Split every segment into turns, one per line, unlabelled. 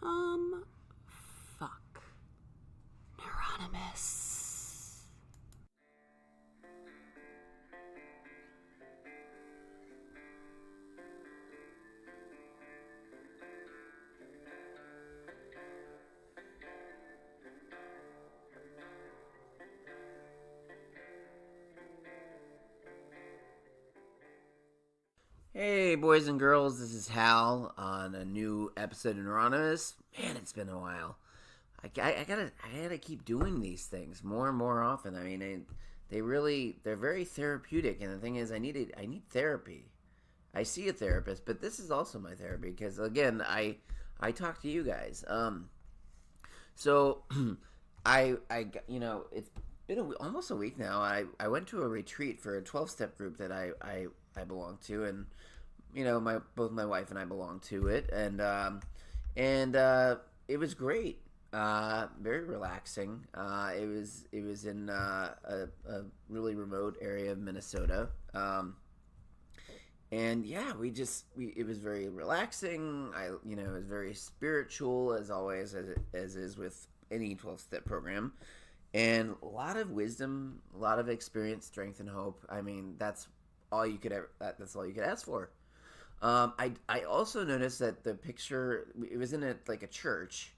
Fuck. Neuronymous.
Hey, boys and girls, this is Hal on a new episode of Anonymous. Man, it's been a while. I gotta keep doing these things more and more often. I mean, they're very therapeutic. And the thing is, I need therapy. I see a therapist, but this is also my therapy because again, I talk to you guys. So it's been almost a week now. I went to a retreat for a 12-step group that I belong to, and both my wife and I belong to it, and it was great. Very relaxing. It was in a really remote area of Minnesota. And yeah, it was very relaxing. It was very spiritual as always, as is with any 12-step program, and a lot of wisdom, a lot of experience, strength, and hope. I mean, that's all you could that's all you could ask for. I also noticed that the picture, it was in a church,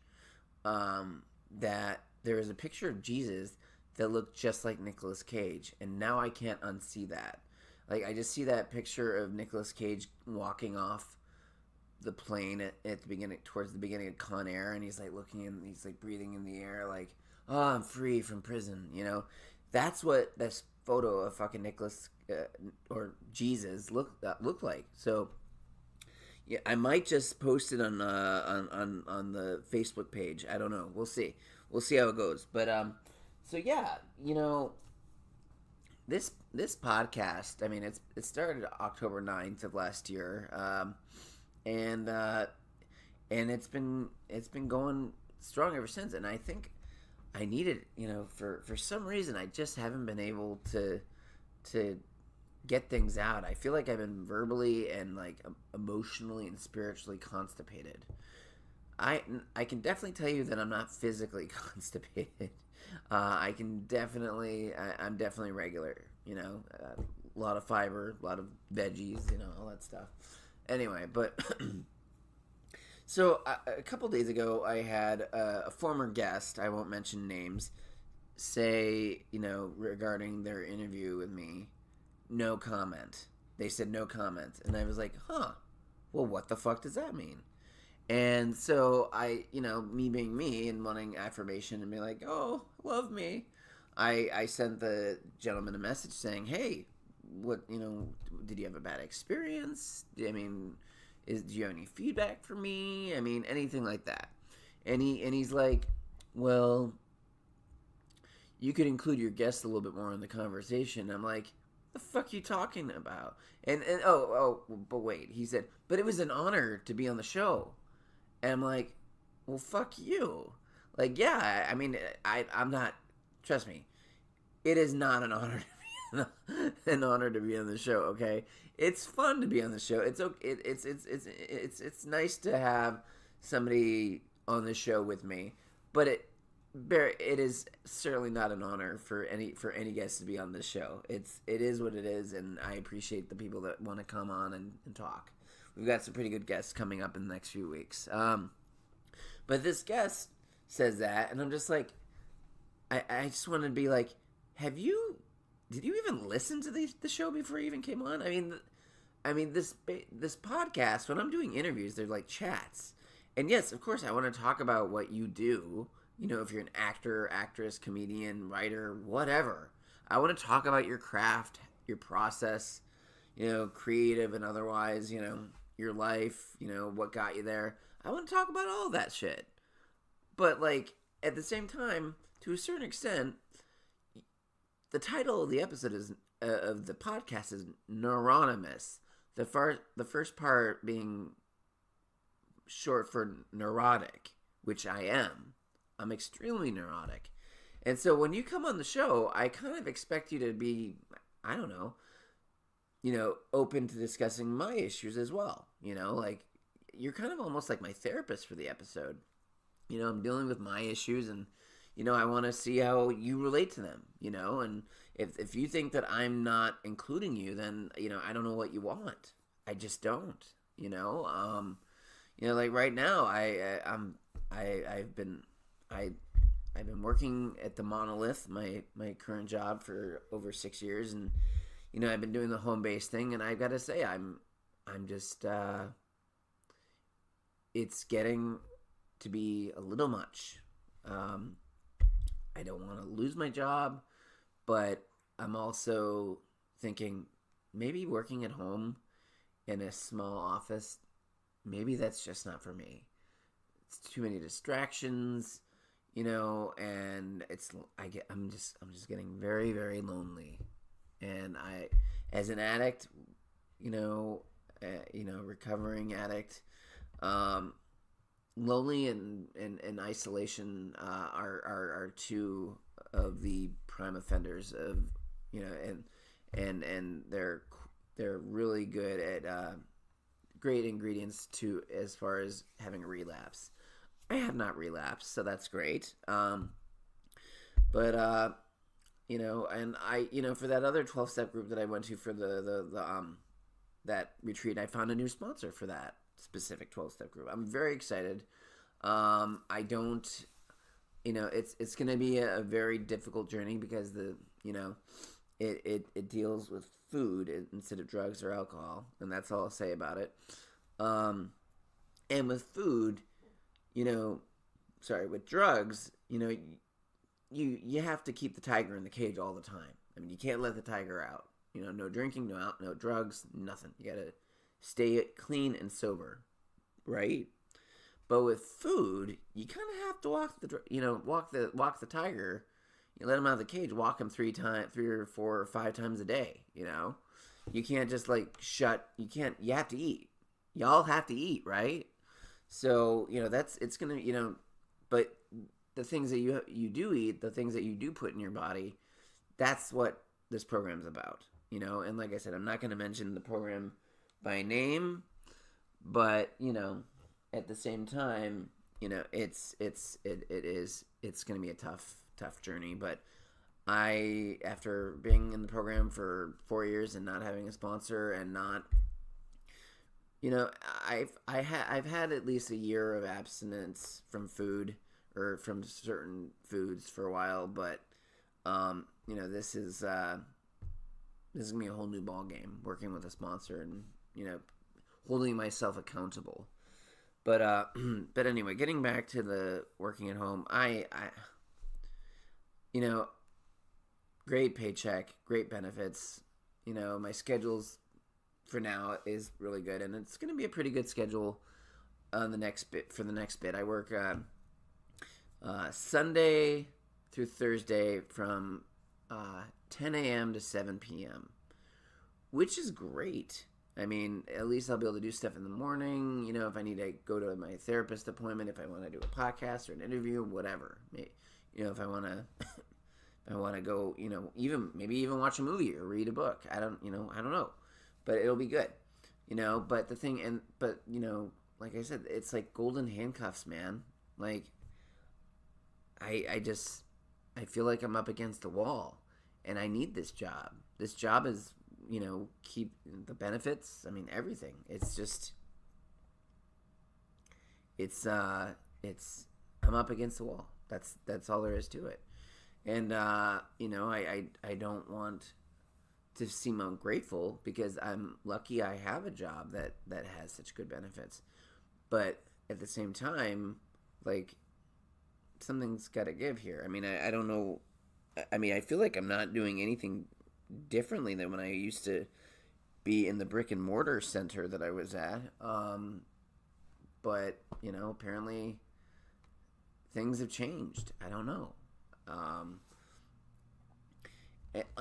that there was a picture of Jesus that looked just like Nicolas Cage, and now I can't unsee that. Like, I just see that picture of Nicolas Cage walking off the plane at the beginning, towards the beginning of Con Air, and he's like looking in, he's like breathing in the air, like, oh, I'm free from prison. That's what this photo of fucking Nicolas or Jesus looked like. So yeah, I might just post it on the Facebook page. I don't know. We'll see. We'll see how it goes. But so yeah, this podcast. I mean, it started October 9th of last year, and it's been going strong ever since. And I think I need it. For some reason, I just haven't been able to get things out. I feel like I've been verbally and like emotionally and spiritually constipated. I can definitely tell you that I'm not physically constipated. I'm definitely regular. A lot of fiber, a lot of veggies, all that stuff. Anyway, but so a couple days ago, I had a former guest. I won't mention names. Say, regarding their interview with me, no comment. They said no comment. And I was like, huh, well, what the fuck does that mean? And so me being me and wanting affirmation and be like, oh, love me, I sent the gentleman a message saying, hey, what, did you have a bad experience? Do you have any feedback for me? I mean, anything like that. And he's like, well, you could include your guests a little bit more in the conversation. I'm like, the fuck you talking about? And but wait, he said, but it was an honor to be on the show. And I'm like, well, fuck you. Like, yeah, I mean, I'm not, trust me, it is not an honor to be an honor to be on the show, okay? It's fun to be on the show. It's okay. It's nice to have somebody on the show with me, but it is certainly not an honor for any guest to be on this show. It is what it is, and I appreciate the people that want to come on and talk. We've got some pretty good guests coming up in the next few weeks. But this guest says that, and I'm just like, I just want to be like, did you even listen to the show before you even came on? I mean this podcast, when I'm doing interviews, they're like chats. And yes, of course, I want to talk about what you do. If you're an actor, actress, comedian, writer, whatever. I want to talk about your craft, your process, creative and otherwise, your life, what got you there. I want to talk about all that shit. But, like, at the same time, to a certain extent, the title of the episode of the podcast is Neuronymous. The first part being short for neurotic, which I am. I'm extremely neurotic. And so when you come on the show, I kind of expect you to be, I don't know, open to discussing my issues as well. Like, you're kind of almost like my therapist for the episode. I'm dealing with my issues, and I want to see how you relate to them. And if you think that I'm not including you, then I don't know what you want. I just don't. Like right now, I've been working at the Monolith, my current job, for over 6 years, and I've been doing the home base thing, and I've got to say I'm just it's getting to be a little much. I don't want to lose my job, but I'm also thinking maybe working at home in a small office, maybe that's just not for me. It's too many distractions, and I'm just getting very, very lonely. And as an addict, recovering addict, lonely and isolation are two of the prime offenders of, and they're really good at great ingredients to as far as having a relapse. I have not relapsed, so that's great. But and I, for that other 12-step group that I went to for the that retreat, I found a new sponsor for that specific 12-step group. I'm very excited. I don't, it's going to be a very difficult journey because it deals with food instead of drugs or alcohol, and that's all I'll say about it. And with food, with drugs, you have to keep the tiger in the cage all the time. I mean, you can't let the tiger out. No drinking, no drugs, nothing. You gotta stay clean and sober, right? But with food, you kind of have to walk the tiger. You let him out of the cage, walk him 3 or 4 or 5 times a day. You can't just you have to eat. Y'all have to eat, right? So it's gonna but the things that you do eat, the things that you do put in your body, that's what this program's about. And like I said, I'm not going to mention the program by name, but at the same time, it's going to be a tough journey. But after being in the program for 4 years and not having a sponsor and not, I've had at least a year of abstinence from food or from certain foods for a while, but this is gonna be a whole new ball game, working with a sponsor and holding myself accountable. But but anyway, getting back to the working at home, I great paycheck, great benefits. My schedule's for now is really good, and it's gonna be a pretty good schedule on the next bit. I work Sunday through Thursday from 10 a.m. to 7 p.m., which is great. I mean, at least I'll be able to do stuff in the morning, if I need to go to my therapist appointment, if I want to do a podcast or an interview, whatever. If I want to go, even watch a movie or read a book. I don't know. But it'll be good. But like I said, it's like golden handcuffs, man. Like I feel like I'm up against the wall, and I need this job. This job is, keep the benefits. I mean, everything. It's just, I'm up against the wall. That's all there is to it. And, I don't want to seem ungrateful because I'm lucky I have a job that has such good benefits. But at the same time, something's got to give here. I mean, I don't know. I mean, I feel like I'm not doing anything differently than when I used to be in the brick and mortar center that I was at. But, apparently things have changed. I don't know.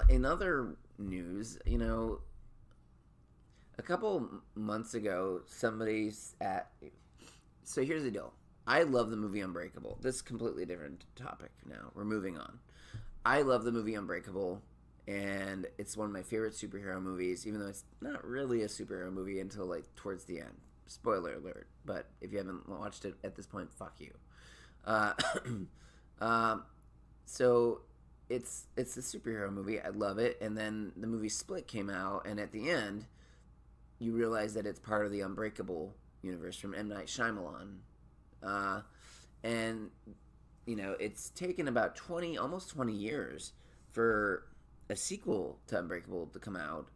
In other news, a couple months ago, so here's the deal. I love the movie Unbreakable. This is a completely different topic now. We're moving on. I love the movie Unbreakable, and it's one of my favorite superhero movies, even though it's not really a superhero movie until towards the end. Spoiler alert. But if you haven't watched it at this point, fuck you. Uh, um, so it's a superhero movie. I love it. And then the movie Split came out, and at the end, you realize that it's part of the Unbreakable universe from M. Night Shyamalan. Uh, and it's taken about 20, almost 20 years for a sequel to Unbreakable to come out.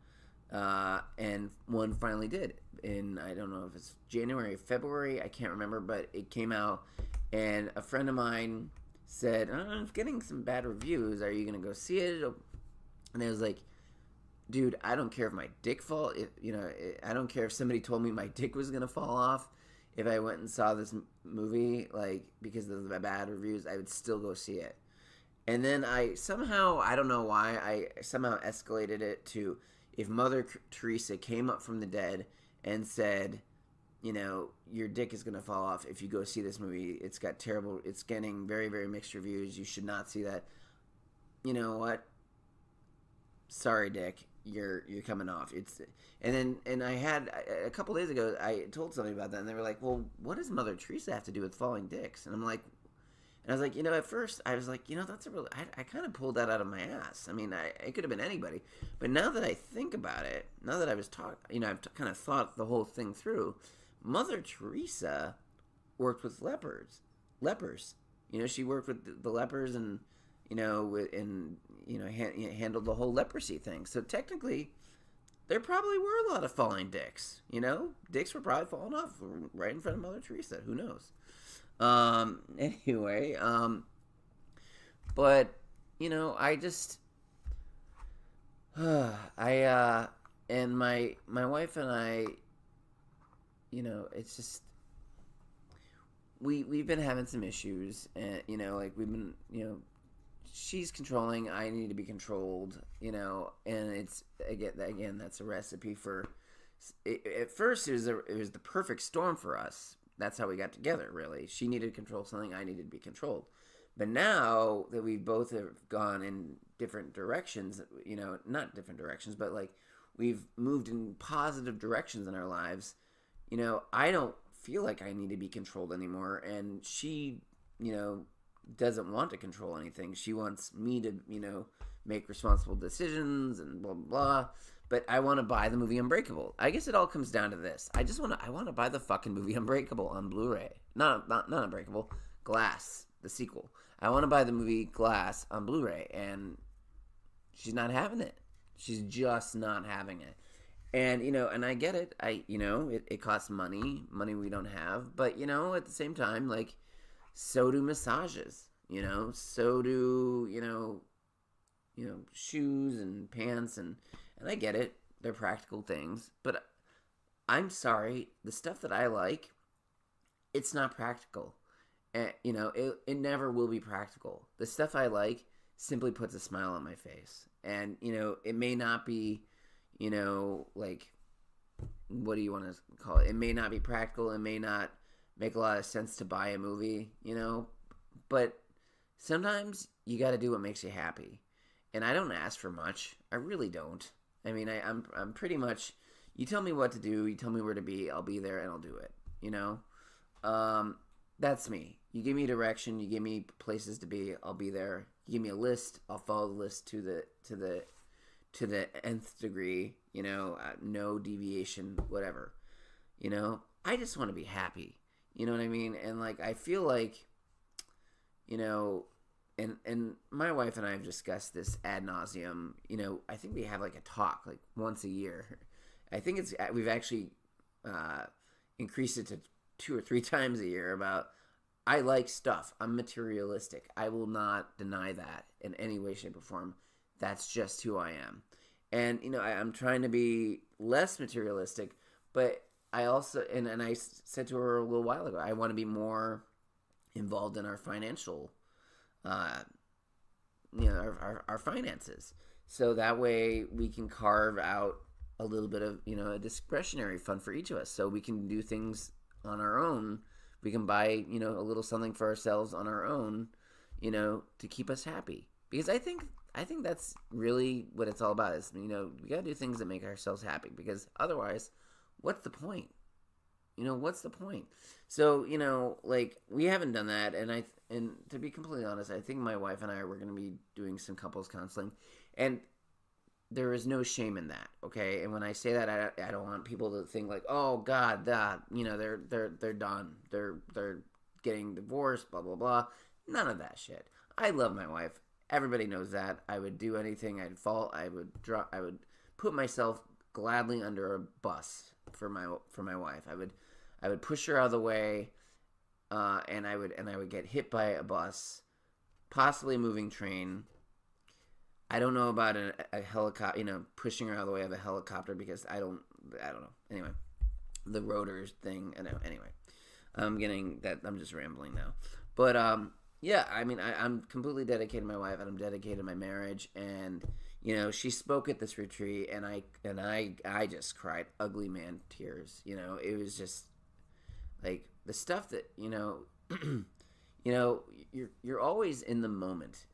And one finally did in, I don't know if it's January, February, I can't remember, but it came out, and a friend of mine said, I'm getting some bad reviews. Are you going to go see it? And I was like, dude, I don't care if my dick fall. I don't care if somebody told me my dick was going to fall off. If I went and saw this movie, like, because of the bad reviews, I would still go see it. And then I don't know why, I somehow escalated it to if Mother Teresa came up from the dead and said, your dick is going to fall off if you go see this movie. It's getting very, very mixed reviews. You should not see that. You know what? Sorry, Dick. You're coming off. And I had a couple days ago, I told somebody about that, and they were like, well, what does Mother Teresa have to do with falling dicks? And I was like, at first I was like, that's a real, I kind of pulled that out of my ass. I mean, it could have been anybody, but now that I think about it, now that I was I've kind of thought the whole thing through. Mother Teresa worked with lepers. She worked with the lepers and, handled the whole leprosy thing. So technically, there probably were a lot of falling dicks. Dicks were probably falling off right in front of Mother Teresa. Who knows? Anyway, but I just, and my wife and I, it's just, we've been having some issues, and we've been, she's controlling, I need to be controlled, and it's again that's a recipe for. At first, it was the perfect storm for us. That's how we got together, really. She needed to control something, I needed to be controlled. But now that we both have gone in different directions, not different directions, but like we've moved in positive directions in our lives, I don't feel like I need to be controlled anymore. And she, doesn't want to control anything. She wants me to, make responsible decisions and blah, blah, blah. But I want to buy the movie Unbreakable. I guess it all comes down to this. I want to buy the fucking movie Unbreakable on Blu-ray. Not Unbreakable, Glass, the sequel. I want to buy the movie Glass on Blu-ray, and she's not having it. She's just not having it. And, and I get it. It costs money we don't have. But, at the same time, like, so do massages, so do, shoes and pants and I get it. They're practical things. But I'm sorry. The stuff that I like, it's not practical. And, it never will be practical. The stuff I like simply puts a smile on my face. And, it may not be, like, what do you want to call it? It may not be practical. It may not make a lot of sense to buy a movie, But sometimes you got to do what makes you happy. And I don't ask for much. I really don't. I mean, I'm pretty much, you tell me what to do, you tell me where to be, I'll be there and I'll do it, That's me. You give me direction, you give me places to be, I'll be there. You give me a list, I'll follow the list to the nth degree, no deviation, whatever. I just want to be happy. You know what I mean? And like, I feel like, and my wife and I have discussed this ad nauseum. I think we have like a talk like once a year. I think we've actually increased it to 2 or 3 times a year about I like stuff. I'm materialistic. I will not deny that in any way, shape, or form. That's just who I am. And I'm trying to be less materialistic, but I also and I said to her a little while ago, I want to be more involved in our financial. Our finances, so that way we can carve out a little bit of a discretionary fund for each of us, so we can do things on our own. We can buy a little something for ourselves on our own, to keep us happy. Because I think that's really what it's all about. Is we gotta do things that make ourselves happy. Because otherwise, what's the point? what's the point? So, like, we haven't done that, and to be completely honest, I think my wife and I were going to be doing some couples counseling, and there is no shame in that, okay? And when I say that, I don't want people to think like, oh God, that they're done, they're getting divorced, blah blah blah. None of that shit. I love my wife. Everybody knows that. I would do anything. I'd fall. I would put myself gladly under a bus for my wife. I would push her out of the way, and I would get hit by a bus, possibly a moving train. I don't know about a helicopter, pushing her out of the way of a helicopter because I don't know. Anyway, the rotors thing. Anyway, I'm just rambling now. But yeah, I mean, I'm completely dedicated to my wife, and I'm dedicated to my marriage. And she spoke at this retreat, and I just cried ugly man tears. It was just like the stuff that you're always in the moment.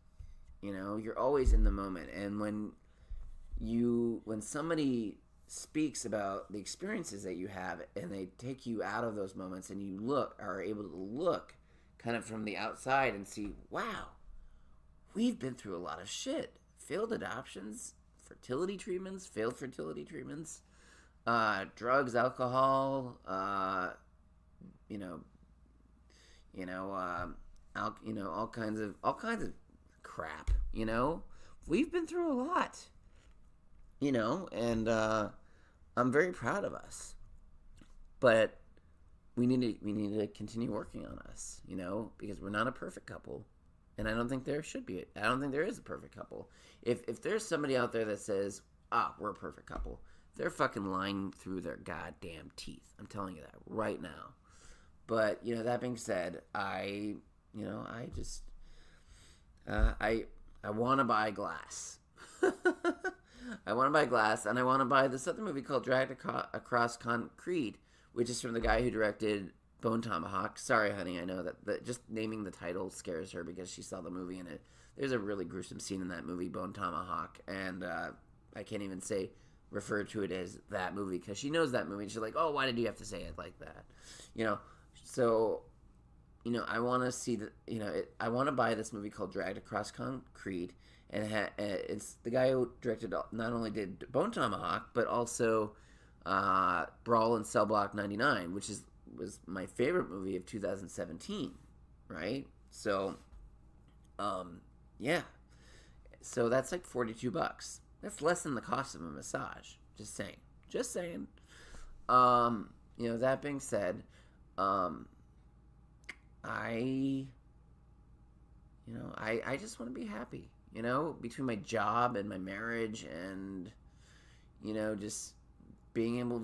You're always in the moment, and when somebody speaks about the experiences that you have, and they take you out of those moments, and you are able to look kind of from the outside and see, wow, we've been through a lot of shit. Failed adoptions, fertility treatments, failed fertility treatments, drugs, alcohol, all kinds of crap. We've been through a lot. And I'm very proud of us. But we need to continue working on us, because we're not a perfect couple, and I don't think there should be. I don't think there is a perfect couple. If there's somebody out there that says, we're a perfect couple, they're fucking lying through their goddamn teeth. I'm telling you that right now. But that being said, I want to buy glass. I want to buy glass, and I want to buy this other movie called Dragged Across Concrete, which is from the guy who directed Bone Tomahawk. Sorry, honey, I know that just naming the title scares her because she saw the movie in it. There's a really gruesome scene in that movie, Bone Tomahawk, and I can't even refer to it as that movie because she knows that movie. And she's like, oh, why did you have to say it like that? So, I want to see I want to buy this movie called Dragged Across Concrete, and it's the guy who directed, not only did Bone Tomahawk, but also Brawl in Cell Block 99, which was my favorite movie of 2017, right? So, yeah. So that's like $42. That's less than the cost of a massage. Just saying. That being said, I just want to be happy, between my job and my marriage, and, just being able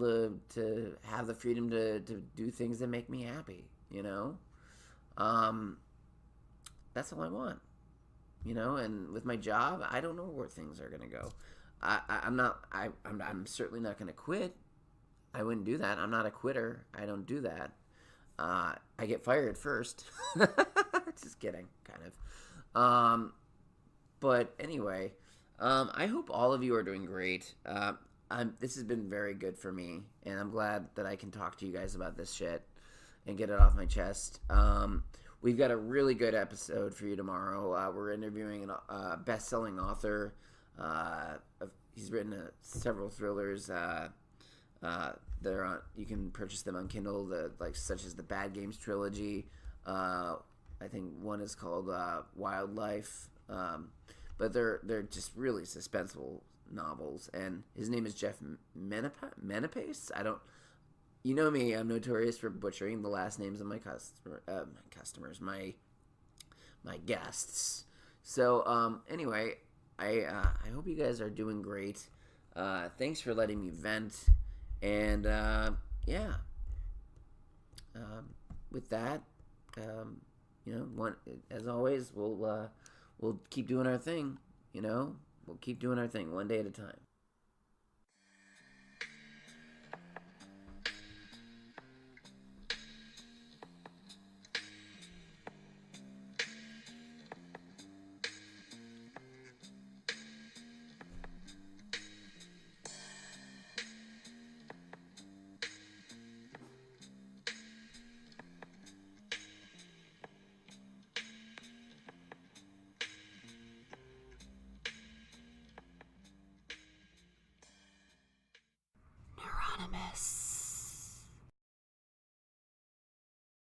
to have the freedom to do things that make me happy, that's all I want, and with my job, I don't know where things are going to go. I'm certainly not going to quit. I wouldn't do that. I'm not a quitter. I don't do that. I get fired first. Just kidding, kind of. But anyway, I hope all of you are doing great. This has been very good for me, and I'm glad that I can talk to you guys about this shit and get it off my chest. We've got a really good episode for you tomorrow. We're interviewing a best-selling author. He's written several thrillers. They're on. You can purchase them on Kindle. Such as the Bad Games trilogy. I think one is called Wildlife. But they're just really suspenseful novels. And his name is Jeff Menapace. You know me. I'm notorious for butchering the last names of my customers, my guests. So anyway, I hope you guys are doing great. Thanks for letting me vent. And yeah, with that, as always, we'll keep doing our thing. We'll keep doing our thing one day at a time.
Yes.